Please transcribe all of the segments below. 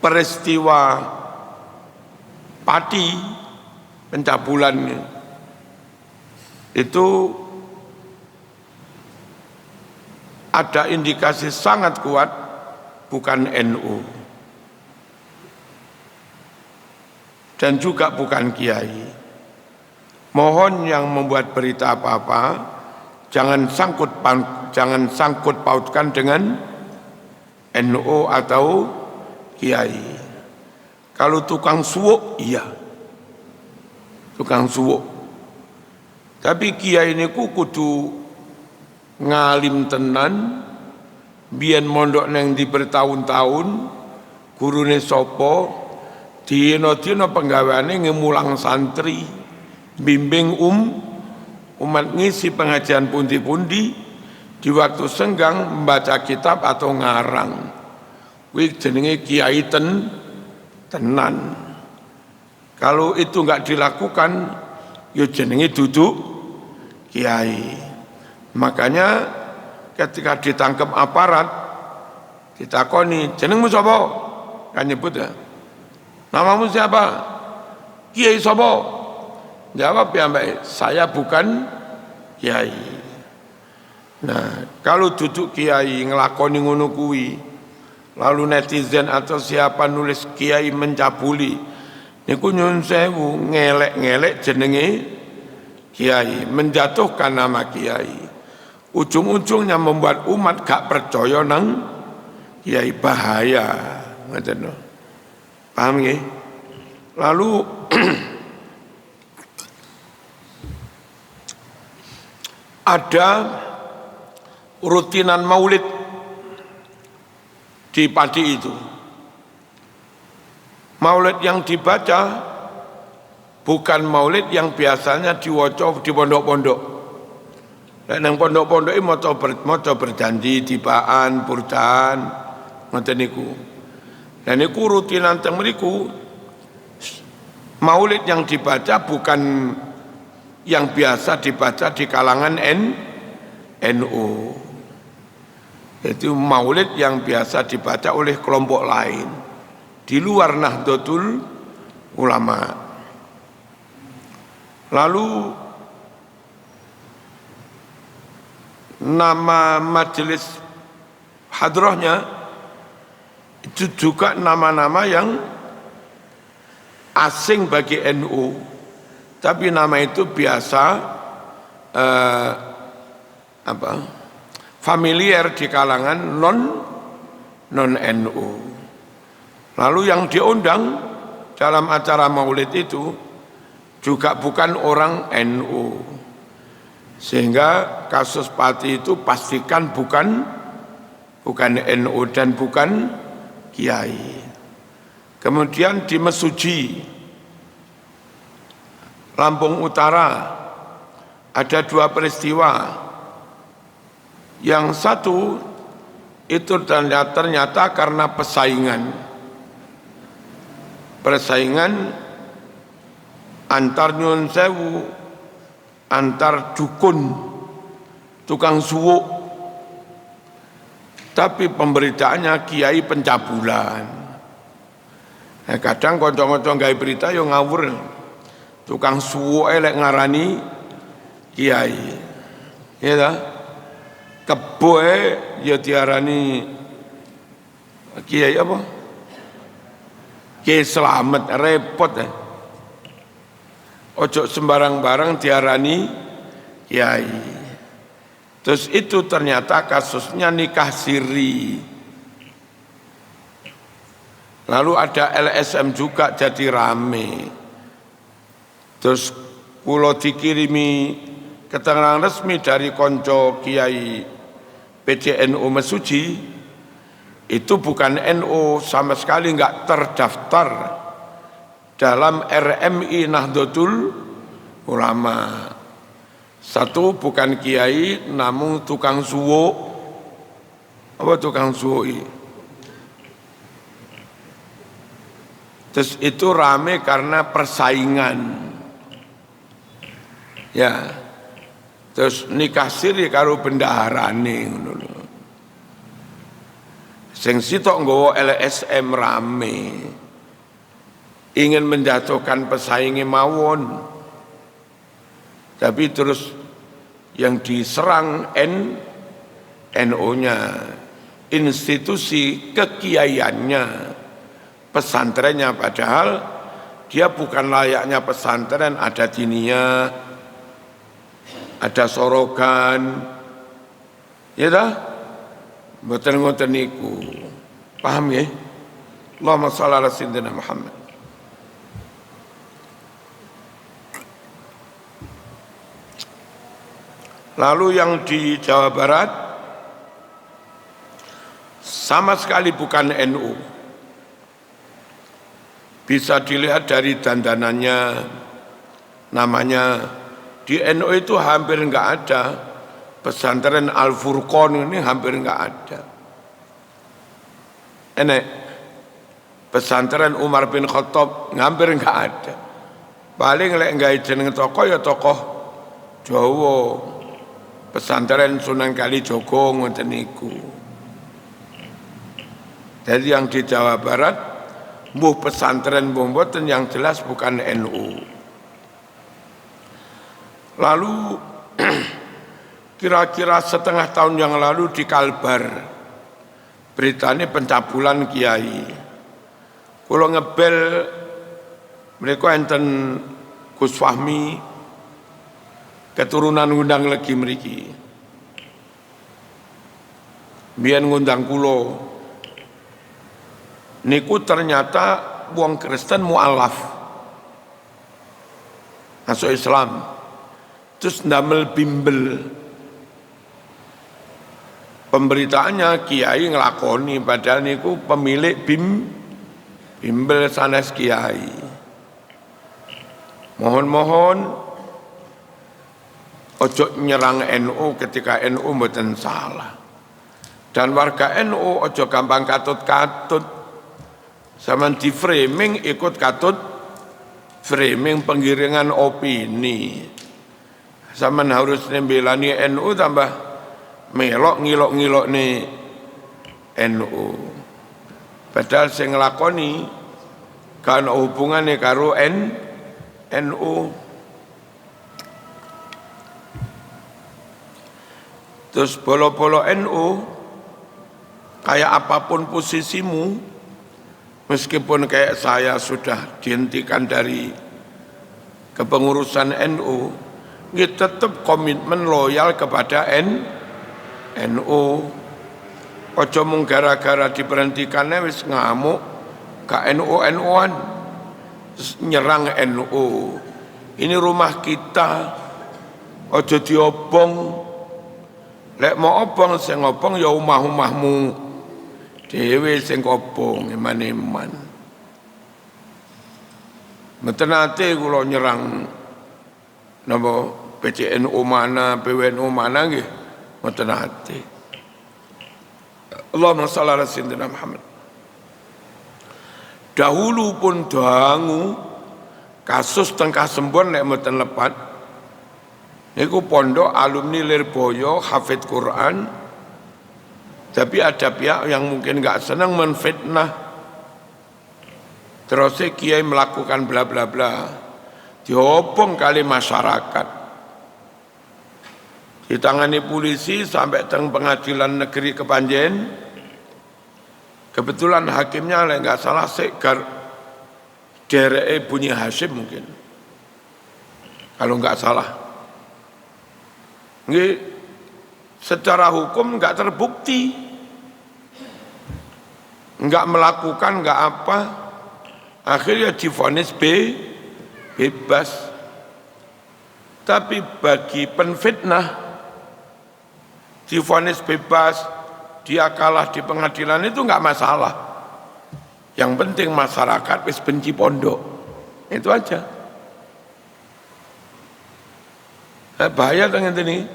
peristiwa padi pencabulan itu ada indikasi sangat kuat bukan NU dan juga bukan kiai. Mohon yang membuat berita apa-apa jangan sangkut pautkan dengan NU atau kiai. Kalau tukang suwuk, iya, tukang suwuk. Tapi kiai ini kudu ngalim tenan, biyen mondok neng di bertahun-tahun, gurune sopo, dina-dina penggaweane ngemulang santri, bimbing umat ngisi pengajian pundi-pundi, di waktu senggang membaca kitab atau ngarang. Wih jenenge kiai tenan. Kalau itu enggak dilakukan, ya jenenge duduk kiai. Makanya ketika ditangkap aparat, ditakoni, jenengmu sapa? Kan nyebut ya. Namamu siapa? Kiai sapa? Jawab ya mbak, saya bukan kiai. Nah, kalau duduk kiai ngelakoni ngono kuwi, lalu netizen atau siapa nulis kiai mencabuli, niku nyun sewu ngelek-ngelek jenenge kiai, menjatuhkan nama kiai. Ujung-ujungnya membuat umat gak percaya nang kiai, bahaya. Ngoten. Paham nggih? Lalu ada rutinan maulid di padi itu. Maulid yang dibaca bukan maulid yang biasanya diwaca di pondok-pondok. Dan yang pondok-pondok ini maca berjanji tibaan, burdan, ngoten niku. Dan niku rutinan teng mriku. Maulid yang dibaca bukan yang biasa dibaca di kalangan NU. Itu maulid yang biasa dibaca oleh kelompok lain di luar Nahdlatul Ulama. Lalu nama majelis hadrohnya itu juga nama-nama yang asing bagi NU, tapi nama itu biasa familiar di kalangan non NU. Lalu yang diundang dalam acara maulid itu juga bukan orang NU, sehingga kasus Pati itu pastikan bukan NU dan bukan kiai. Kemudian di Mesuji, Lampung Utara, ada dua peristiwa. Yang satu itu ternyata karena persaingan antar nyun sewu, antar dukun, tukang suwuk. Tapi pemberitaannya kiai pencabulan. Nah, kadang konco-konco gawe berita yo ngawur. Tukang suwuk elek ngarani kiai. Ya ta? Kebo ya diarani kiai apa? Kiai Slamet, repot ya. Ojo sembarang-barang diarani kiai. Terus itu ternyata kasusnya nikah siri. Lalu ada LSM juga jadi rame. Terus kula dikirimi keterangan resmi dari konco kiai PCNU Mesuji, itu bukan NU, sama sekali enggak terdaftar dalam RMI Nahdlatul Ulama. Satu bukan kiai, namun tukang suwuk. Apa tukang suwuk? Terus itu rame karena persaingan. Ya. Terus nikah siri karo bendaharane ngono lho. Sing sitok nggawa LSM rame. Ingin menjatuhkan pesaingnya mawon. Tapi terus yang diserang NU-nya, institusi kekiaiannya, pesantrennya, padahal dia bukan layaknya pesantren, ada diniyah, ada sorogan, ya dah, mboten-mboten niku, paham ya? Allahumma shalli ala sayyidina Muhammad. Lalu yang di Jawa Barat sama sekali bukan NU. Bisa dilihat dari dandanannya, namanya di NU itu hampir enggak ada. Pesantren Al-Furqan ini hampir enggak ada. Enek pesantren Umar bin Khattab hampir enggak ada. Paling lek enggak jeneng tokoh ya tokoh Jawa. Pesantren Sunan Kalijogo ngoten niku. Jadi yang di Jawa Barat mbuh pesantren mbuh mboten, yang jelas bukan NU. Lalu kira-kira setengah tahun yang lalu di Kalbar beritanya pencabulan kiai. Kula ngebel mereka enten Gus Fahmi keturunan ngundang lagi mriki. Biyen ngundang kula. Niku ternyata wong Kristen mualaf. Masuk Islam. Terus ndamel bimbel. Pemberitaannya kiai ngelakoni, padahal niku pemilik bimbel sanes kiai. Mohon-mohon ojo nyerang NU ketika NU mboten salah. Dan warga NU ojo gampang katut-katut. Sama di framing ikut katut, framing penggiringan opini. Sama harus nembelani NU tambah melok ngilok-ngilok nih NU. Padahal sing nglakoni kan hubungannya karo NU. Terus bolo-bolo NU, kayak apapun posisimu, meskipun kayak saya sudah dihentikan dari kepengurusan NU, kita tetap komitmen loyal kepada NU. Ojo mung gara-gara diberhentikannya wis ngamuk ke NU-NU-an, nyerang NU. Ini rumah kita, ojo diobong. Lek mau obong sing obong ya omah-omahmu dhewe sing obong iman-iman. Mboten nate kula nyerang napa PCNU mana, PWNU mana nggih, mboten nate. Allahumma shalli ala sayyidina Muhammad. Dahulu pun dangu kasus teng Kasembon nek mboten lepat. Niku pondok alumni Lirboyo hafid Quran, tapi ada pihak yang mungkin nggak senang menfitnah. Terus kiai melakukan bla bla bla, dihobong kali masyarakat, ditangani polisi sampai teng pengadilan negeri Kepanjen. Kebetulan hakimnya nggak salah Sekar dereke Bunyi Hasyim mungkin, kalau nggak salah. Nggih, secara hukum nggak terbukti, nggak melakukan, nggak apa, akhirnya divonis bebas. Tapi bagi penfitnah divonis bebas, dia kalah di pengadilan itu nggak masalah. Yang penting masyarakat wis benci pondok, itu aja. Bahaya dengan ini.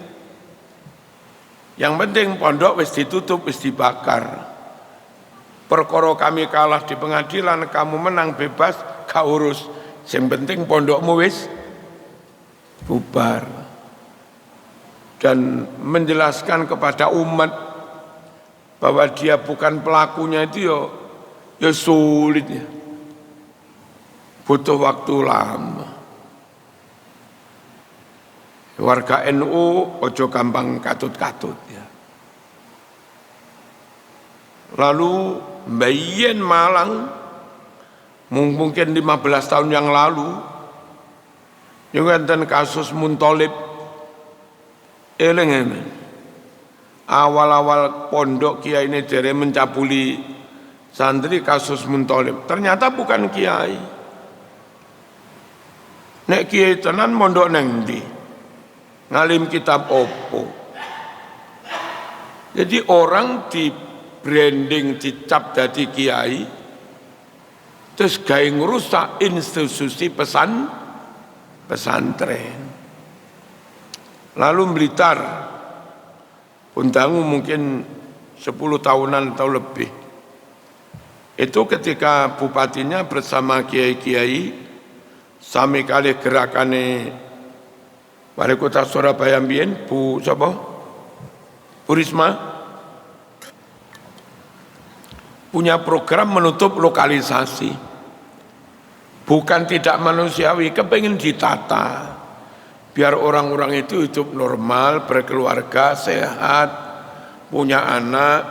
Yang penting pondok wis ditutup, wis dibakar. Perkara kami kalah di pengadilan, kamu menang bebas, gak urus. Yang penting pondokmu wis bubar. Dan menjelaskan kepada umat bahwa dia bukan pelakunya itu ya sulitnya. Butuh waktu lama. Warga NU ojo gampang katut-katut ya. Lalu Mbayen Malang mungkin 15 tahun yang lalu juga tentang kasus Muntolib eling awal-awal pondok kiai ini dari mencabuli santri kasus Muntolib ternyata bukan kiai. Nek kiai tenan mondok neng ndi ngalim kitab opo. Jadi orang di branding dicap dadi kiai terus gawe ngrusak institusi pesantren. Lalu Blitar Pundangu mungkin 10 tahunan atau lebih. Itu ketika bupatinya bersama kiai-kiai sami kali gerakane Wali Kota Surabaya mbiyen Bu sapa? Bu Risma punya program menutup lokalisasi. Bukan tidak manusiawi, kepengen ditata. Biar orang-orang itu hidup normal, berkeluarga, sehat, punya anak.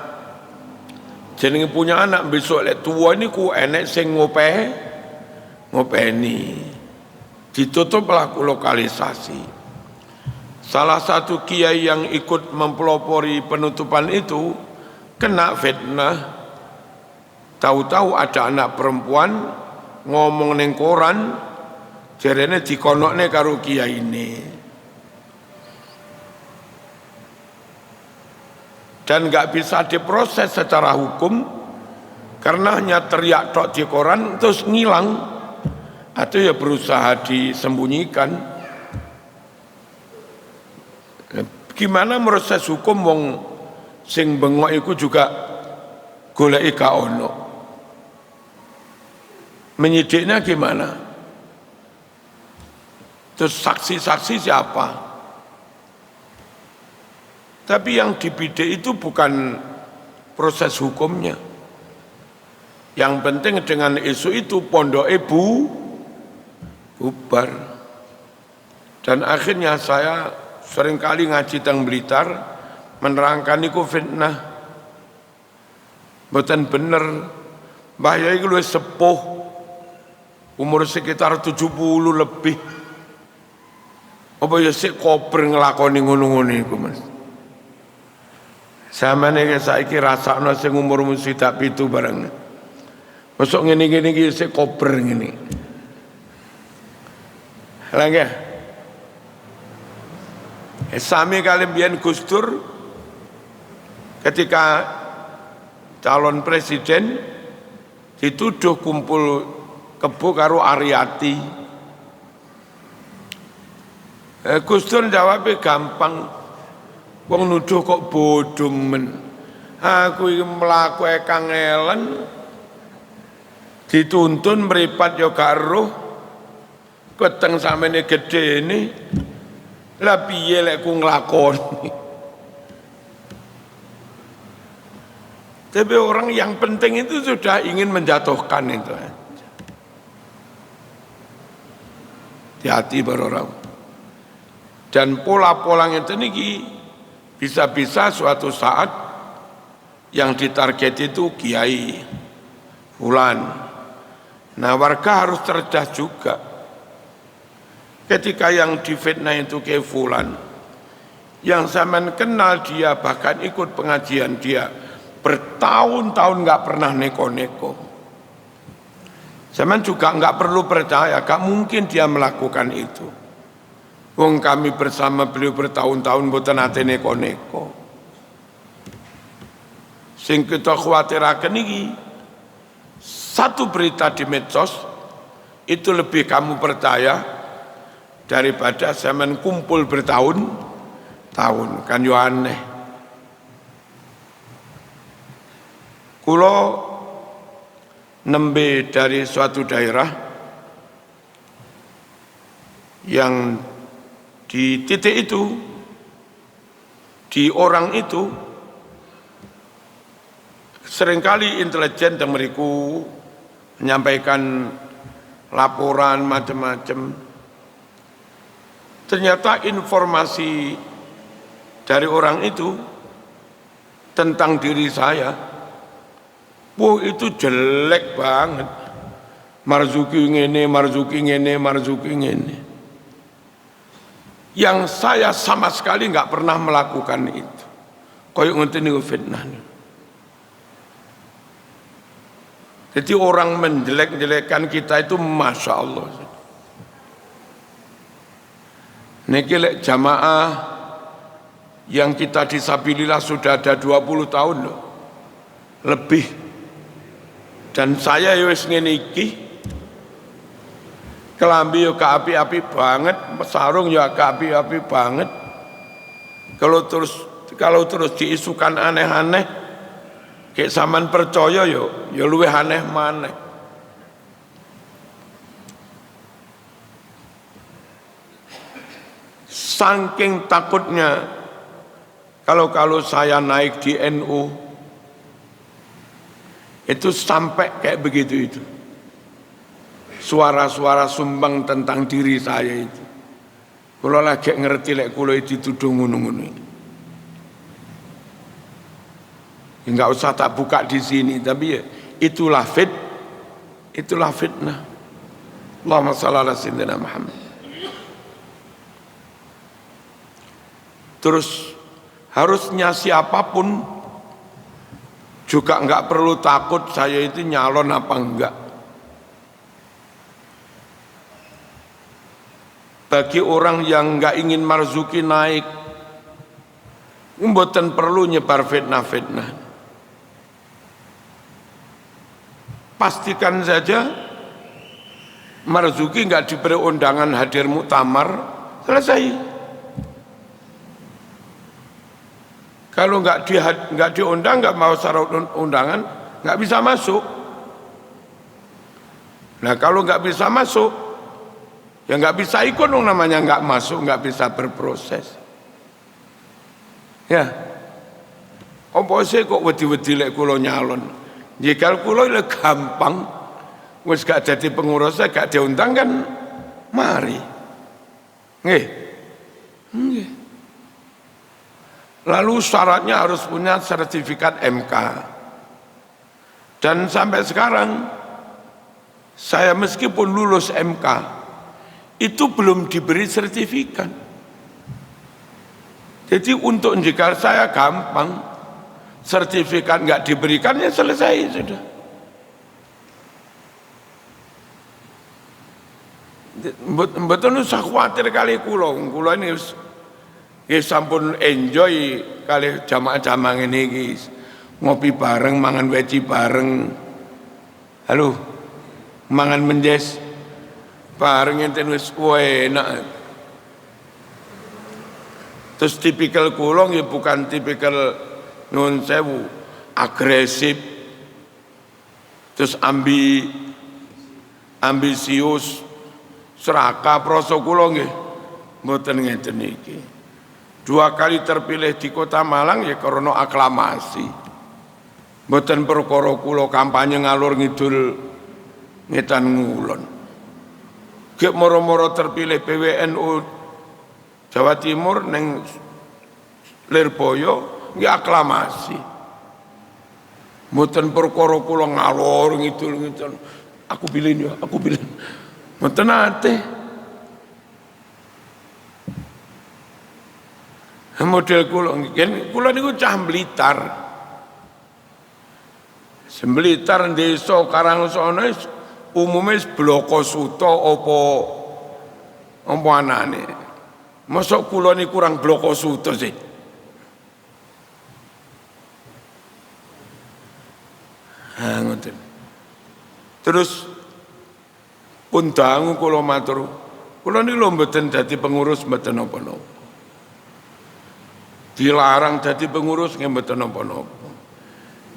Jenenge punya anak besok lek tua ini ku enek sing ngopeni. Ditutup pelaku lokalisasi. Salah satu kiai yang ikut mempelopori penutupan itu kena fitnah. Tahu-tahu ada anak perempuan ngomong neng koran, jarene dikonokne karo kiai ini. Dan nggak bisa diproses secara hukum karena hanya teriak tok di koran terus ngilang atau ya berusaha disembunyikan. Gimana proses hukum wong sing bengok iku juga goleki gak ono. Menyidiknya gimana? Terus saksi-saksi siapa? Tapi yang dibidik itu bukan proses hukumnya. Yang penting dengan isu itu pondok bubar. Dan akhirnya saya seringkali ngaji teng Blitar menerangkan iku fitnah. Mboten bener. Mbah Yai iku luwih sepuh. Umur sekitar 70 lebih. Apa ya sik kober nglakoni ngono-ngono iku, Mas. Samane saiki rasakno sing umur swidak 7 bareng. Mosok ngene-ngene iki sik kober ngene. Lah nggih. Sami kali mbiyen Gus Dur ketika calon presiden dituduh kumpul kebo karo Ariati. Gus Dur jawabnya gampang, wong nuduh kok bodong men. Aku iki mlaku kangelen dituntun mripat yo gak eruh. Weteng samene gedene. Lah piye lek ku nglakoni. Tapi orang yang penting itu sudah ingin menjatuhkan itu. Hati-hati berorang. Dan pola-pola itu niki bisa-bisa suatu saat yang ditarget itu kiai fulan. Nah warga harus cerdas juga. Ketika yang difitnah itu kayak fulan, yang zaman kenal dia bahkan ikut pengajian dia bertahun-tahun nggak pernah neko-neko. Zaman juga nggak perlu percaya, gak mungkin dia melakukan itu. Wong kami bersama beliau bertahun-tahun mboten nate neko-neko. Sing kita khawatiraken iki satu berita di medsos itu lebih kamu percaya daripada zaman kumpul bertahun-tahun, kan yo aneh. Kulo nembe dari suatu daerah yang di titik itu, di orang itu seringkali intelijen dan meriku menyampaikan laporan macam-macam. Ternyata informasi dari orang itu tentang diri saya, itu jelek banget. Marzuki ngene, Marzuki ngene, Marzuki ngene. Yang saya sama sekali nggak pernah melakukan itu. Koyok ngene niku fitnah. Jadi orang menjelek-jelekkan kita itu Masya Allah. Niki lek jamaah yang kita disabilitas sudah ada 20 tahun loh. Lebih. Dan saya wis ngene iki. Kelambi yo api-api banget, sarung yo api-api banget. Kalau terus diisukan aneh-aneh, kayak sampean percaya yo luwih aneh maneh. Saking takutnya kalau saya naik di NU itu sampai kayak begitu itu. Suara-suara sumbang tentang diri saya itu. Kalau lagi ngerti lek kula dituduh ngono-ngono. Enggak usah tak buka di sini, tapi ya, itulah fitnah. Allahumma shalli ala sayyidina Muhammad. Terus harusnya siapapun juga enggak perlu takut saya itu nyalon apa enggak. Bagi orang yang enggak ingin Marzuki naik, mboten perlu nyebar fitnah-fitnah. Pastikan saja Marzuki enggak diberi undangan hadir muktamar, selesai. Kalau enggak diundang, enggak mau syarat undangan, enggak bisa masuk. Nah kalau enggak bisa masuk, ya nggak bisa ikut dong, namanya nggak masuk, nggak bisa berproses. Ya, apa sih kok wedi-wedi lek kula nyalon? Jika kula lek gampang, wis gak jadi pengurus, gak diundang kan, mari. Nggih. Nggih. Lalu syaratnya harus punya sertifikat MK. Dan sampai sekarang saya meskipun lulus MK itu belum diberi sertifikat. Jadi untuk jika saya gampang, sertifikat nggak diberikan ya selesai sudah. Betul usah khawatir kali kulo ini sampun enjoy kali jamaah-jamaah ini guys, ngopi bareng, mangan weci bareng, halo, mangan menjes bareng enten wis enak. Terus tipikal kulong ya bukan tipikal nun sewu agresif, terus ambisius, serakah proso kulong ya mboten ngeten iki. 2 kali terpilih di Kota Malang ya karena aklamasi. Mboten perkara kula kampanye ngalur ngidul ngetan ngulon. Gek moro-moro terpilih PWNU Jawa Timur neng Lirboyo ya aklamasi. Mboten perkara kula ngalor ngidul ngetan aku pilih ya, aku pilih. Mboten ate. Model kula niku cah Blitar. Semblitar desa Karangsono umumnya bloko suto apa anane. Mosok kula ni kurang bloko suto sih. Ngoten. Terus pun dangu kula matur, kula niku lho mboten dadi pengurus mboten napa-napa. Dilarang dadi pengurus nggih mboten napa-napa.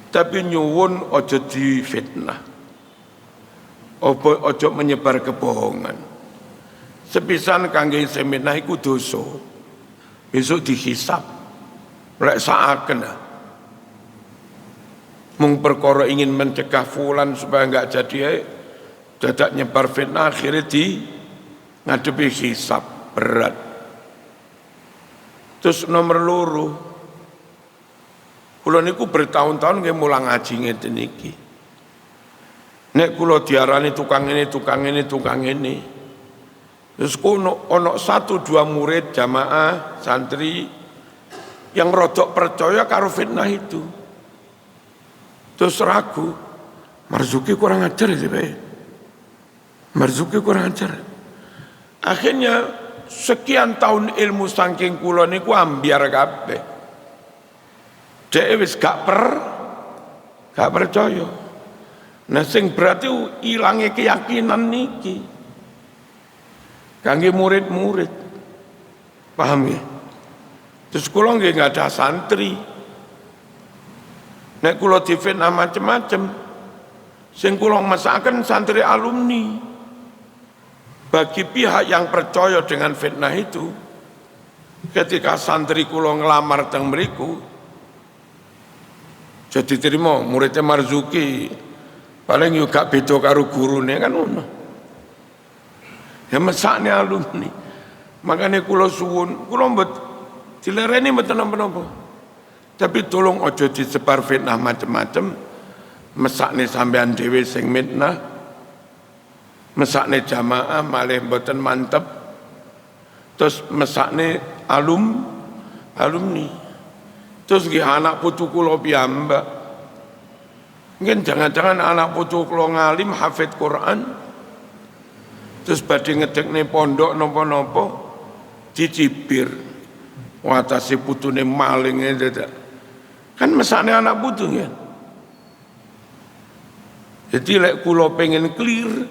Tapi nyuwun aja difitnah. Ojo menyebar kebohongan. Sepisan kangge seminah iku dosa. Besok dihisab. Lek saaken. Mung perkara ingin mencegah fulan supaya enggak jadi dadak nyebar fitnah, akhirnya di ngadepi hisab berat. Terus nomor loro, kula niku bertahun-tahun nggih mulang ngaji ngeten iki. Nek kula diarani tukang ini, terus kono ono 1-2 murid jamaah santri yang rodok percaya karo fitnah itu. Terus ragu, Marzuki kurang ajar ya Pak. Marzuki kurang ajar. Akhirnya sekian tahun ilmu saking kula niku ambiar kabeh. Dek wis gak percaya. Nah sing berarti ilange keyakinan niki. Kangge murid-murid. Paham ya? Terus kula nggih enggak ada santri. Nek kula difitnah macem-macem, sing kula masakan santri alumni. Bagi pihak yang percaya dengan fitnah itu, ketika santri kula ngelamar teng mriku, jadi terima muridnya Marzuki, paling juga beda karo gurune kan ngono. Ya mesakne alumni. Makanya kula suwun, kula mbet dilereni mboten napa-napa. Tapi tolong ojo disebar fitnah macam-macam, mesakne sampean dhewe sing mitnah, mesakne jamaah malih mboten mantep, terus mesakne alumni, terus nggih anak putu kula piyambak, mungkin jangan-jangan anak putu kula ngalim hafid Quran, terus badhe ngedekne pondok napa-napa dicibir, watasi putune maling dadak. Kan mesakne anak putu ya. Jadi lek kula pengen clear,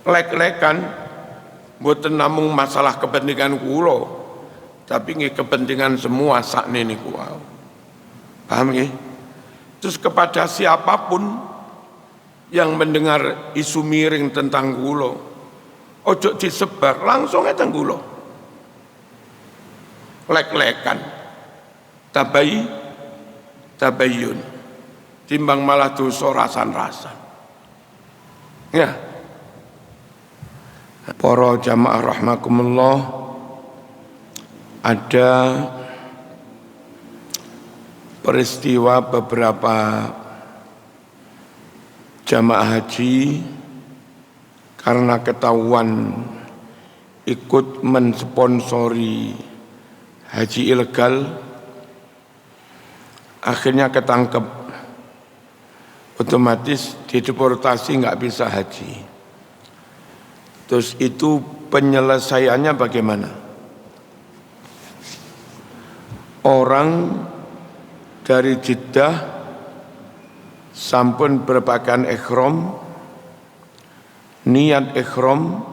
lek-lekan mboten namung masalah kepentingan kula, tapi nggih kepentingan semua sakne niku wae. Paham nggih? Terus kepada siapapun yang mendengar isu miring tentang kula, ojo disebar, langsung teng kula. Lek-lekan. Tabayun. Timbang malah dosa rasan-rasan. Ya. Para jamaah rahmakumullah, ada peristiwa beberapa jamaah haji karena ketahuan ikut mensponsori haji ilegal, akhirnya ketangkep, otomatis dideportasi nggak bisa haji. Terus itu penyelesaiannya bagaimana? Orang dari Jeddah sampun berpakaian ihram, niat ihram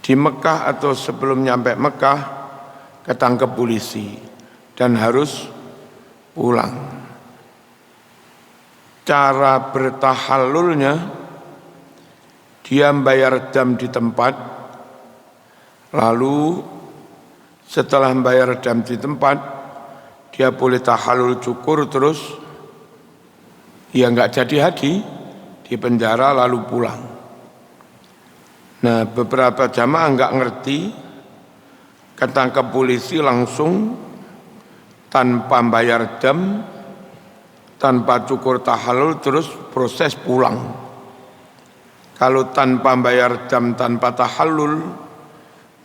di Mekah atau sebelum nyampe Mekah ketangkep polisi dan harus pulang. Cara bertahallulnya, dia bayar dam di tempat, lalu setelah bayar dam di tempat, dia boleh tahallul cukur, terus ya nggak jadi haji, di penjara lalu pulang. Nah beberapa jamaah nggak ngerti, ketangkep polisi langsung tanpa bayar dam, tanpa cukur tahallul, terus proses pulang. Kalau tanpa bayar dam, tanpa tahallul,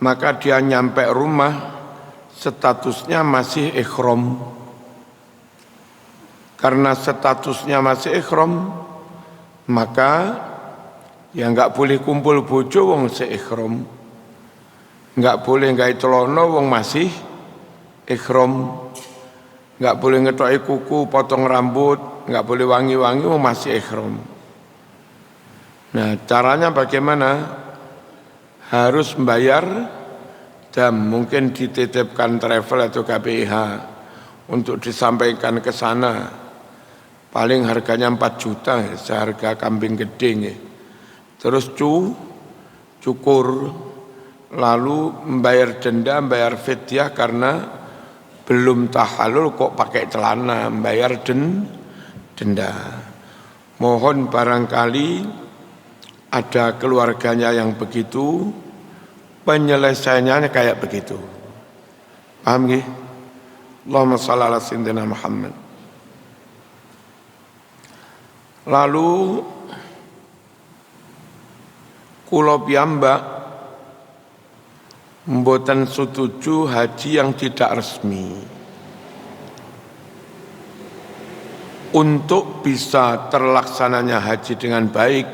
maka dia nyampe rumah statusnya masih ihram. Karena statusnya masih ihram, maka ya nggak boleh kumpul bojo wong se-ihram, nggak boleh nggawe celana wong masih ihram, nggak boleh ngetoki kuku, potong rambut, nggak boleh wangi-wangi wong masih ihram. Nah caranya bagaimana? Harus membayar dam, mungkin dititipkan travel atau KPIH untuk disampaikan ke sana. Paling harganya 4 juta, seharga kambing gede. Terus cukur, lalu membayar denda, membayar fidyah karena belum tahallul kok pakai celana, bayar denda. Mohon barangkali ada keluarganya yang begitu, penyelesaiannya kayak begitu. Paham nggih? Allahumma shalli ala sayyidina Muhammad. Lalu kula piyambak mboten setuju haji yang tidak resmi. Untuk bisa terlaksananya haji dengan baik,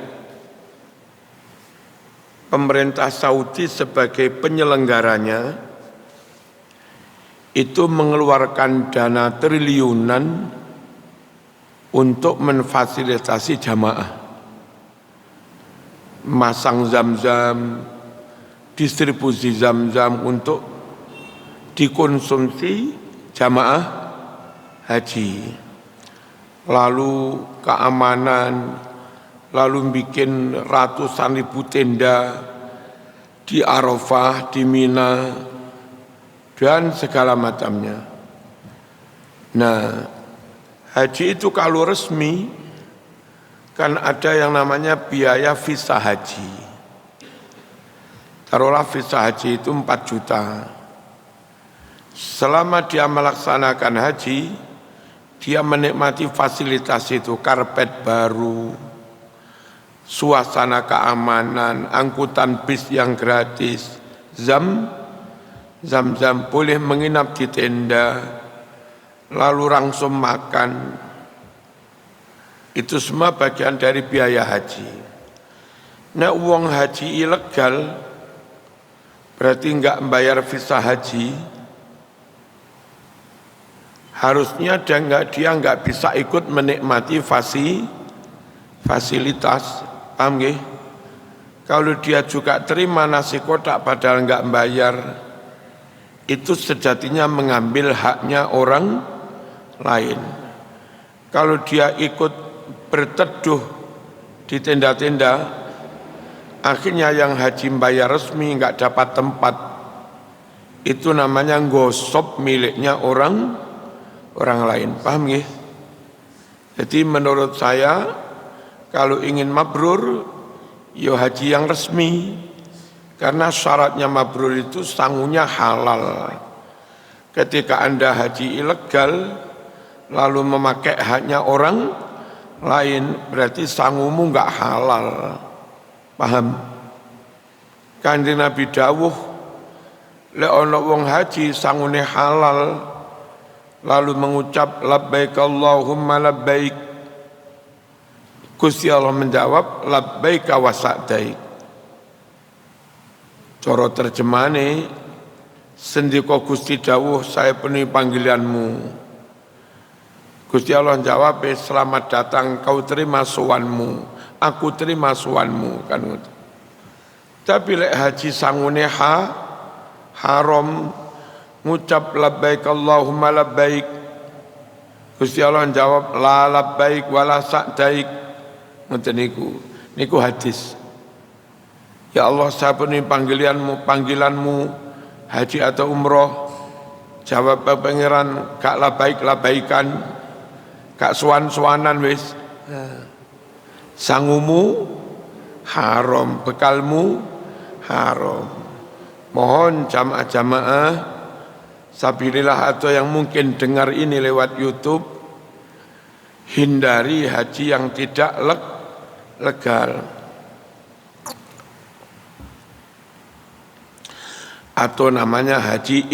pemerintah Saudi sebagai penyelenggaranya itu mengeluarkan dana triliunan untuk memfasilitasi jamaah. Masang zam-zam, distribusi zam-zam untuk dikonsumsi jamaah haji. Lalu keamanan, lalu bikin ratusan ribu tenda di Arafah, di Mina, dan segala macamnya. Nah, haji itu kalau resmi, kan ada yang namanya biaya visa haji. Taruhlah visa haji itu 4 juta. Selama dia melaksanakan haji, dia menikmati fasilitas itu, karpet baru, suasana keamanan, angkutan bis yang gratis, zam-zam, boleh menginap di tenda, lalu langsung makan. Itu semua bagian dari biaya haji. Nah, uang haji ilegal berarti enggak membayar visa haji. Harusnya dia enggak bisa ikut menikmati fasilitas. Paham nggih? Kalau dia juga terima nasi kotak padahal enggak membayar, itu sejatinya mengambil haknya orang lain. Kalau dia ikut berteduh di tenda-tenda, akhirnya yang haji bayar resmi enggak dapat tempat. Itu namanya gosop miliknya orang lain. Paham nggih? Jadi menurut saya kalau ingin mabrur, ya haji yang resmi. Karena syaratnya mabrur itu sangunya halal. Ketika Anda haji ilegal lalu memakai haknya orang lain, berarti sangumu enggak halal. Paham? Kanjeng Nabi dawuh, lek ana wong haji sangune halal lalu mengucap labbaik Allahumma labbaik, Gusti Allah menjawab labbaik wa sa'daik. Cara terjemahane, sendika Gusti dawuh saya penuhi panggilanmu. Gusti Allah jawab, selamat datang, kau terima sowanmu, aku terima sowanmu, kan. Tapi lek haji sangune haram, ngucap labbaik Allahumma labbaik, Gusti Allah jawab la labbaik wala sa'daik. Ngoten niku hadis. Ya Allah, saya penuhi panggilanmu haji atau umroh. Jawab pangeran, gak labaikan, gak suwan-suwanan wis. Sangumu haram, bekalmu haram. Mohon jamaah-jamaah sabilillah atau yang mungkin dengar ini lewat YouTube, hindari haji yang tidak legal. Atau namanya haji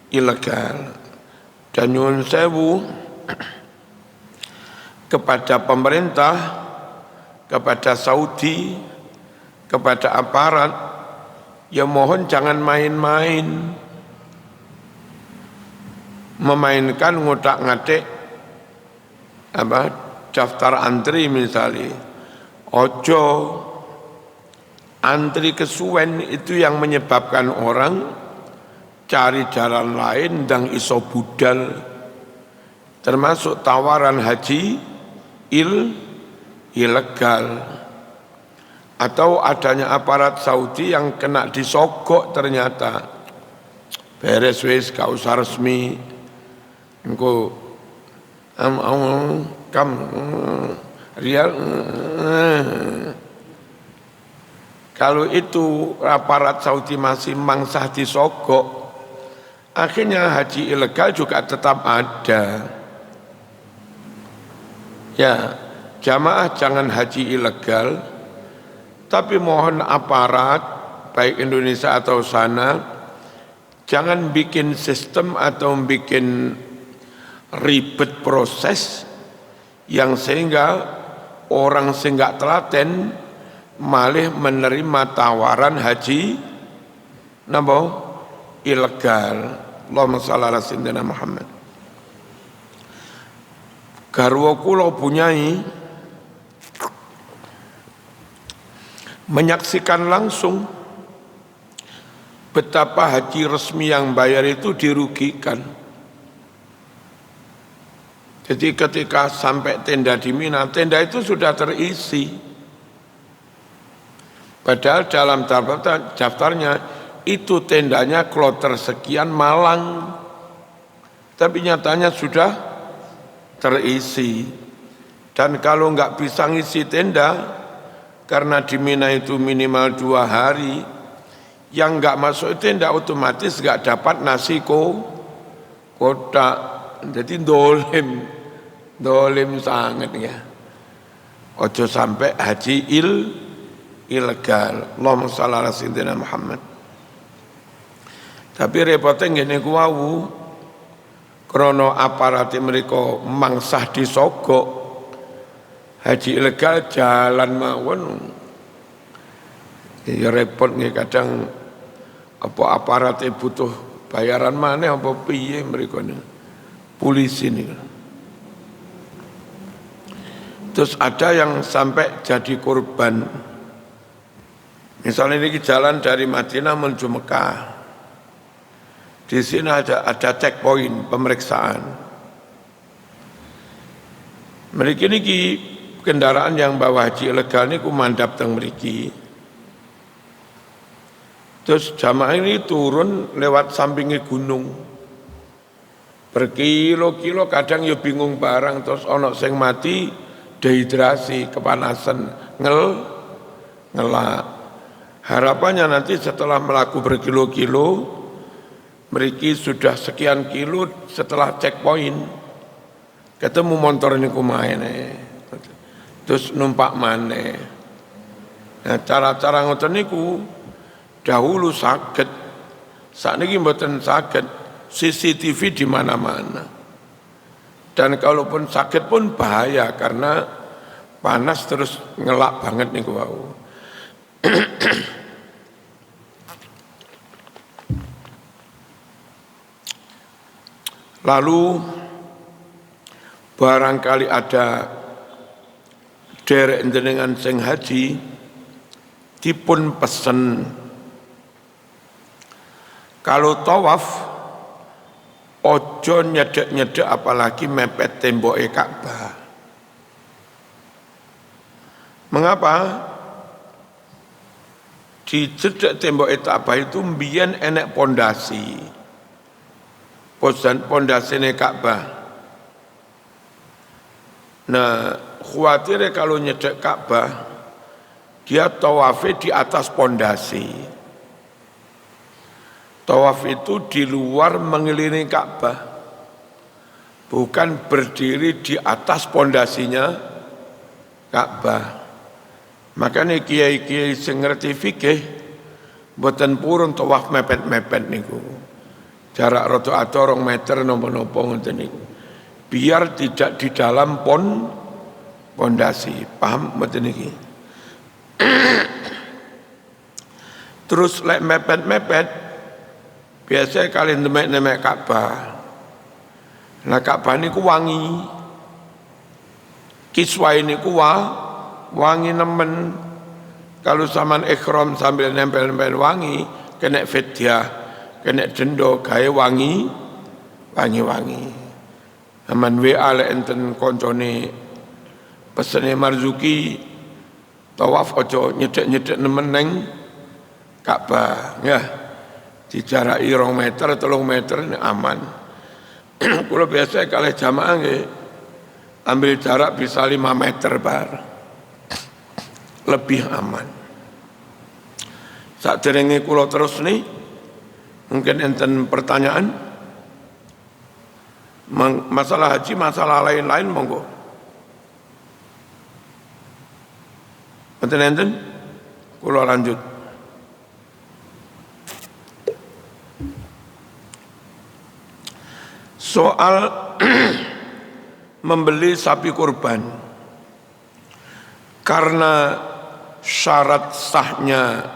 ilegal. Dan nyuwun sewu kepada pemerintah, kepada Saudi, kepada aparat, ya mohon jangan main-main memainkan ngotak-ngatik daftar antri misalnya. Ojo antri kesuwen, itu yang menyebabkan orang cari jalan lain dan iso budal, termasuk tawaran haji ilegal, atau adanya aparat Saudi yang kena disogok ternyata. beres wis gak usah resmi engko kam Riyal. Kalau itu aparat Saudi masih mangsah disogok, akhirnya haji ilegal juga tetap ada. Ya, jamaah jangan haji ilegal, tapi mohon aparat baik Indonesia atau sana jangan bikin sistem atau bikin ribet proses yang sehingga orang sehingga telaten malah menerima tawaran haji napa ilegal. Allahumma shalli ala sayyidina Muhammad. Garwa kula punyai menyaksikan langsung betapa haji resmi yang bayar itu dirugikan. Jadi ketika sampai tenda di Mina, tenda itu sudah terisi. Padahal dalam daftarnya itu tendanya kloter sekian Malang. Tapi nyatanya sudah terisi. Dan kalau nggak bisa ngisi tenda, karena di Mina itu minimal 2 hari, yang nggak masuk tenda otomatis nggak dapat nasi kotak. Jadi dolim sangat ya. Ojo sampai haji ilegal. Allahumma shalli ala sayyidina Muhammad. Tapi repotnya ngene ku wau, krana aparat mereka mangsah disogok, haji ilegal jalan mawon. Ya repot nggih kadang apa aparatnya butuh bayaran maneh apa piye mereka nih. Polisi nih. Terus ada yang sampai jadi korban. Misalnya ini jalan dari Madinah menuju Mekah. Di sini ada checkpoint pemeriksaan. Mereka ini kendaraan yang bawa haji ilegal ini mandap teng mriki. Terus jamaah ini turun lewat sampingnya gunung. Berkilo-kilo kadang ya bingung barang, terus ono sing mati dehidrasi, kepanasan, ngelak. Harapannya nanti setelah melaku berkilo-kilo, mereka sudah sekian kilo setelah checkpoint, ketemu motor ini kumain, terus numpak mana. Nah, cara-cara ngoten niku dahulu saged, sakniki mboten saged, CCTV di mana-mana. Dan kalaupun sakit pun bahaya karena panas terus ngelak banget niku wau. Lalu barangkali ada derek jenengan sing haji dipun pesen kalau tawaf ojo nyedek-nyedek apalagi mepet tembok Ka'bah. Mengapa? Di cedek tembok Ka'bah itu mbiyen enek pondasi. Pondasine Ka'bah. Nah, khawatir kalau nyedek Ka'bah dia tawafnya di atas pondasi. Tawaf itu di luar mengelilingi Ka'bah, bukan berdiri di atas pondasinya Ka'bah. Makanya kiai-kiai sing ngerti fikih mboten purun tawaf mepet-mepet niku. Jarak rada ado 2 meter napa-napa ngoten niku. Biar tidak di dalam pondasi. Paham mboten niki? Terus lek mepet-mepet biasa kalian demek-demek Ka'bah. Nah Ka'bah niku wangi. Kiswah niku wangi nemen. Kalau zaman ikhram sambil nempel-nempel wangi, kena fidyah, kena denda gawe wangi. Aman WA lek enten koncone pesene Marzuki tawaf aja nyedek-nyedek nemen neng Ka'bah ya. dijaraki 2 meter 3 meter ini aman. Kula biasa kalih jamaah nggih ambil jarak bisa 5 meter bar, lebih aman. Saderenge kula terus nih, mungkin enten pertanyaan masalah haji, masalah lain-lain monggo. Enten kula lanjut. Soal membeli sapi kurban, karena syarat sahnya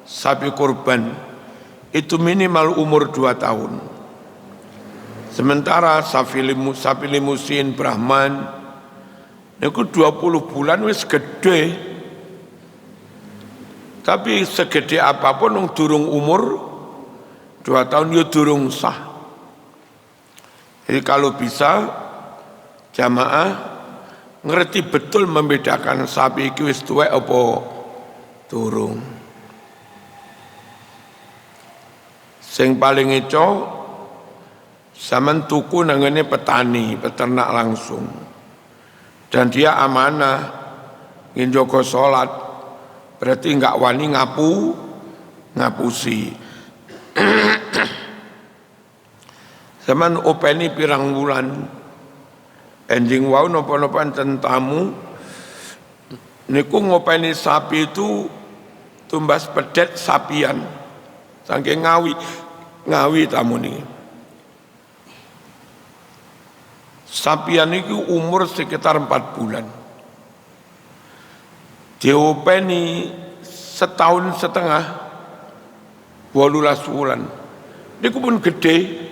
sapi kurban itu minimal umur 2 tahun. Sementara sapi limusin Brahman itu 20 bulan wis gede. Tapi segede apapun yang durung umur 2 tahun ya durung sah. Jadi kalau bisa jamaah ngerti betul membedakan sapi iki wis tuwek apa durung. Sing paling eco sampean tuku nangane petani, peternak langsung. Dan dia amanah nginjogo salat, berarti enggak wani ngapusi. Sampean openi pirang wulan enjing wau napa-napa enten tamu niku ngopeni sapi itu tumbas pedet sapian saking ngawi tamu niki. Sapian itu umur sekitar 4 bulan. Diopeni 1,5 tahun 18 bulan. Niku pun gede,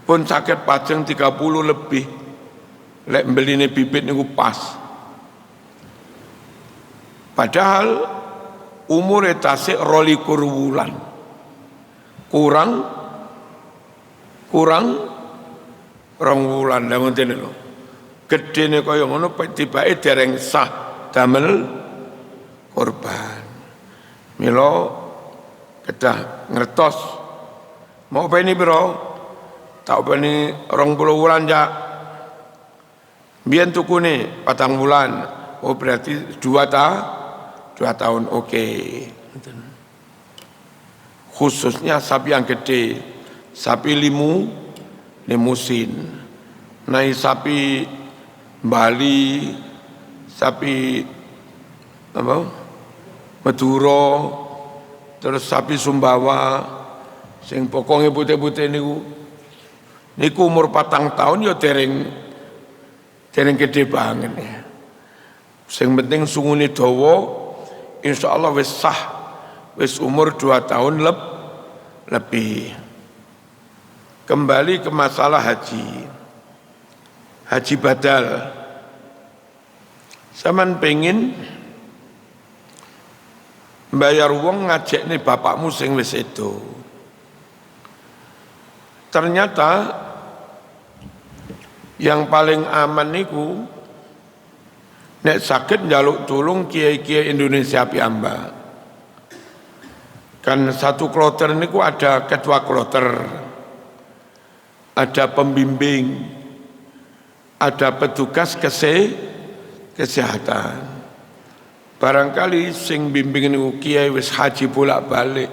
pun sakit pajeng 30 lebih. Lek beline bibit niku pas. Padahal umur tasik 22 wulan. Kurang 2 wulan lha ngoten lho. Gedene kaya ngono tibake dereng sah damel kurban. Mila kedah ngertos mau peni pira? Tak peni 20 wulan jak. Biyen tukune 4 wulan. Oh berarti 2 tahun oke. Khususnya sapi yang gede, sapi limusin, naik sapi Bali, sapi apa? Madura, terus sapi Sumbawa, sing pokonge putih-putih niku umur 4 tahun ya dereng gede banget ya. Sing penting sungune dawa, insyaallah wis sah, wis umur 2 tahun lebih. Kembali ke masalah haji badal. Saman pengen bayar wong ngajak nih bapakmu sing wis itu. Ternyata yang paling aman niku nek sakit njaluk tulung kiai-kiai Indonesia piyambak. Kan satu kloter niku ada ketua kloter, ada pembimbing, ada petugas kesehatan. Barangkali sing bimbing niku kiai wis haji bolak-balik.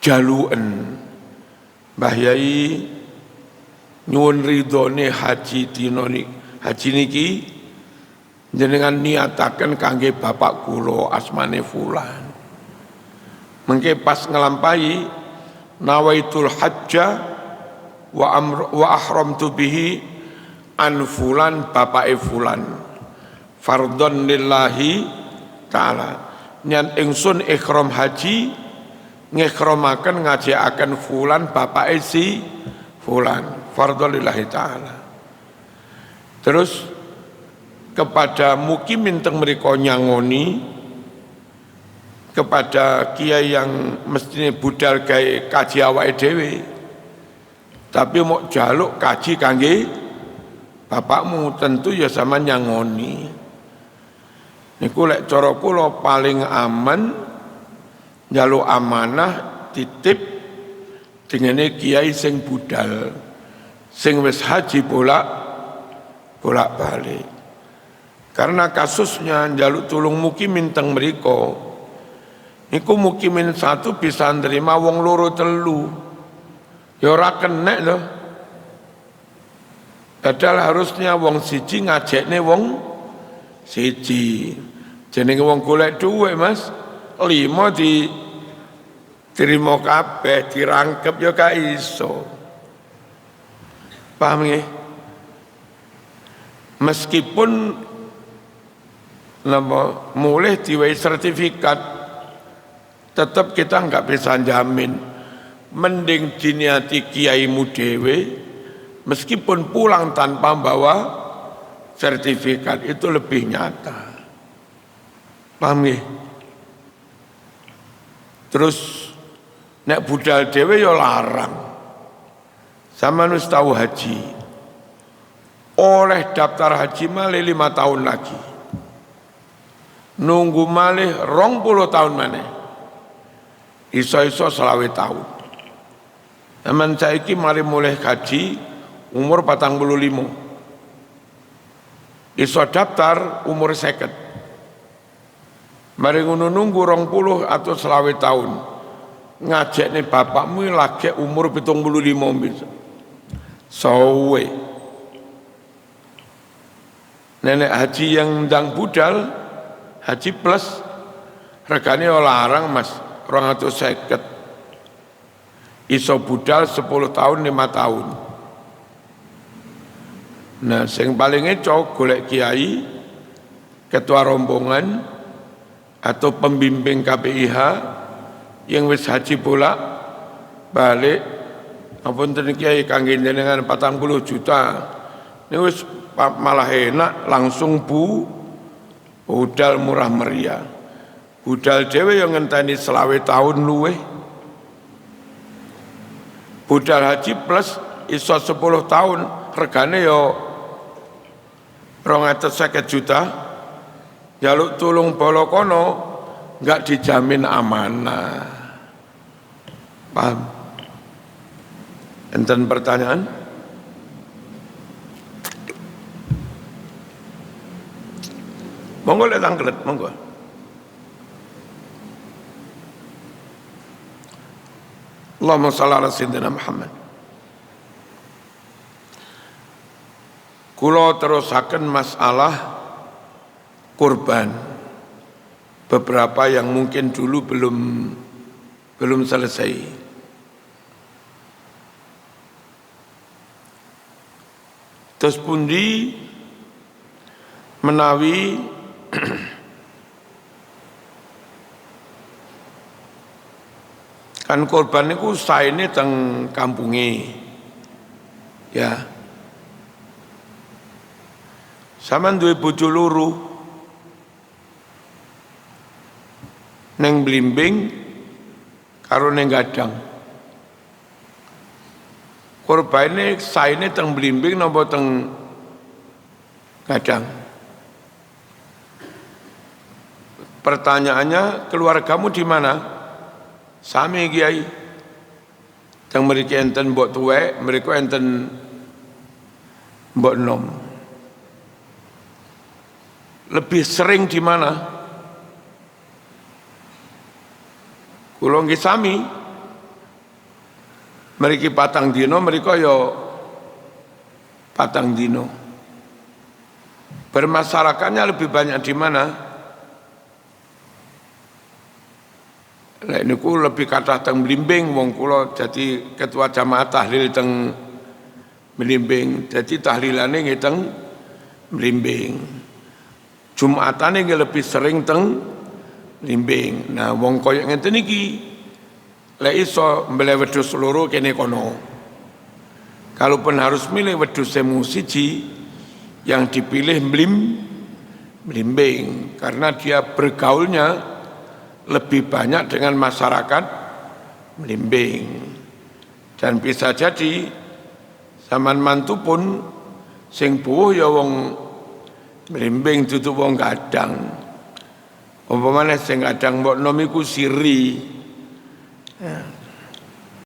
Jaluken Mbah Yai nyuwun ridhone haji niki jenengan niataken kangge bapak kula asmane fulan. Mengke pas ngelampahi nawaitul hajja wa ahramtu bihi an fulan bapake fulan fardhon lillahi ta'ala. Nyan ingsun ihram haji ngikramaken ngajakaken fulan bapake si fulan fardhon lillahi ta'ala. Terus kepada mukimin teng mriko nyangoni, kepada kiai yang mestine budal gawe kaji awake dhewe tapi mau jaluk kaji kangge bapakmu, tentu ya sama nyangoni. Niku lek cara kula paling aman jaluk amanah titip dengene kiai sing budal sing wis haji bolak-balik. Karena kasusnya njaluk tulung mukimin teng mriko niku mukimin satu bisa nerima wong loro telu ya ora kenek lho. Padahal harusnya wong siji ngajekne wong siji. Jenenge wong golek dhuwit Mas, 5 diterima kabeh, dirangkep ya gak iso. Paham nggih? Meskipun mulai diwai sertifikat, tetap kita nggak bisa jamin. Mending diniati kiaimu dewe, meskipun pulang tanpa bawa sertifikat itu lebih nyata. Paham nggih? Terus nek budal dewe ya larang. Sama nus tahu haji. Oleh daftar haji malih 5 tahun lagi. Nunggu malih 20 tahun maneh. Iso-iso 20 tahun. Zaman saiki mari mulai haji umur 45. Iso daftar umur 50. Mari ngono nunggu 20 atau 20 tahun. Ngajak nih bapakmu lagi umur 75 bisa. Sowe. Nenek haji yang ndang budal, haji plus, regane larang Mas, 250. Iso budal 10 tahun 5 tahun. Nah, sing paling eco golek kiai, ketua rombongan atau pembimbing KPIH yang wis haji bolak balik, ampun ten kiai kangge jenengan 40 juta. Ini wis malah enak langsung budal murah meriah. Budal dhewe yang ngenteni 20 tahun luweh. Budal haji plus iso 10 tahun regane yo 250 juta. Jaluk tulung bolo kono enggak dijamin amanah. Paham? Enten pertanyaan? Monggo lek tanglet, monggo. Allahumma shalli ala sayyidina Muhammad. Kula terusaken masalah kurban. Beberapa yang mungkin dulu belum selesai. Terus pundi menawi kan korban niku saene teng kampunge. Ya. Sampeyan duwe bojo loro. Neng Blimbing karo neng Gadang. Korbane saene teng Blimbing napa teng Gadang? Pertanyaannya, keluargamu di mana? Sami Kiai. Teng mriki enten mbok tuwek, mriku enten mbok nom. Lebih sering di mana? Kula nggih sami. Mriki patang dino, mriko ya patang dino. Bermasyarakatnya lebih banyak di mana? Lah niku lebih kathah teng Blimbing, wong kula jadi ketua jamaah tahlil teng Blimbing. Jadi tahlilane nggih teng Blimbing. Jumatane nggih lebih sering teng Blimbing. Nah, wong koyo ngenten iki lek iso mbele wedhus loro kene kono. Kalaupun harus milih wedhus semu siji, yang dipilih Blimbing karena dia bergaulnya lebih banyak dengan masyarakat Blimbing. Dan bisa jadi zaman mantu pun sing buwuh ya wong Blimbing dudu wong Gadang. Umpamane sing Gadang mbok nom iku siri. Ya.